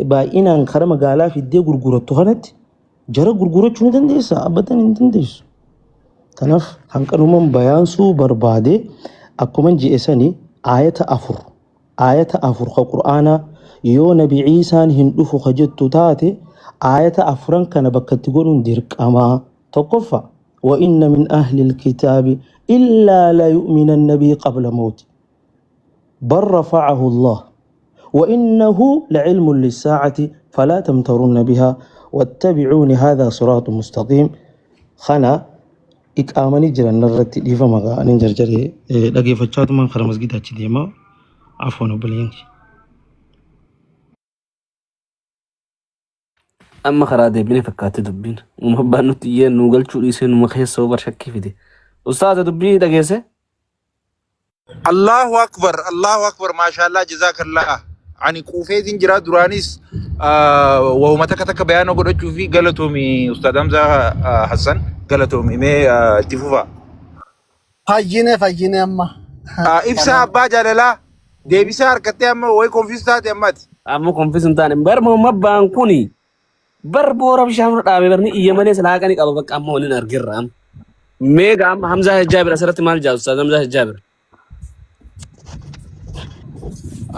باينا انخرم قالا في الدي قرقورتو هنت جرى قرقورتو ندنديسا أبدا ندنديسو تنف هنكرمم بيانسو بربادي أكمن جي إساني آية أفر قرآن يو نبي عيسى هندفو خجدتو تاتي آية أفران كان بكتقولون ديرك أما توقفا وإن من أهل الكتاب إلا لا يؤمن النبي قبل موت بل رفعه الله وإنه لعلم للساعة فلا تمترن بها واتبعون هذا صراط مستقيم خنا إكامني جران نرتي ديفا مغا ننجر جري لقي فجات من خرمز جدا ديما عفوا وبلينك أما خرادي بني فكاتي دبين ومهبانو تيين نوغل چوليسين ومخيص وبر شكي فيدي Ustaaza dubbii dhageesse? Allahu akbar maashaallah jazakallah. Ani quufeetiin jira duraanis wahuma takka bayaana godhachuu fi galatoomi Ustaad Hamzaa Hassan galatoomi mee itti fufa. Fayyine amma. Ibsaa abbaa jaalalaa deebisaa harkattee amma wayi konfiis taate ammati. Amma konfis hin taane bar mabbaan kuni bar boora bishaan dhaabee barni iyya malee salaaqanii qaba bakka amma waliin argirra. Meega amma Hamzaa Hajjaabir asirratti maal jaa Ustaad Hamzaa Hajjaabir?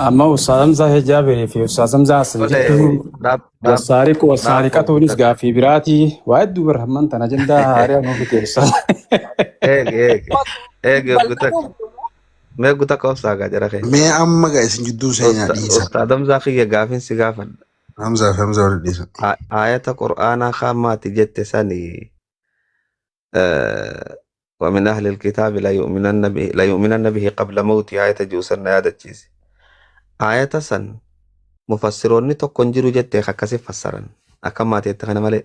Amma Ustaad Hamzaa Hajjaabir fi Ustaad Hamzaa Hassan jechuun wasaariqatuunis gaaffii biraatii waa hedduu barhamman tan ajandaa haaraa nuuf bitee Ustaad. Mee guutaa qoobsaa gaa jara kee. Mee amma gaa isin jidduu seenaa dhiisa. Ustaad Hamzaa kiyya gaafin si gaafan. Hamzaa fi Hamzaa wal dhiisa. Ayata Qur'aanaa kaamaati jette sani ومن أهل الكتاب لا يؤمنن به قبل موته آية جوسنا يا دتشيس آية سن مفسرون تكون جرو جت خكسي فسرن أكمل تيتخنا ملء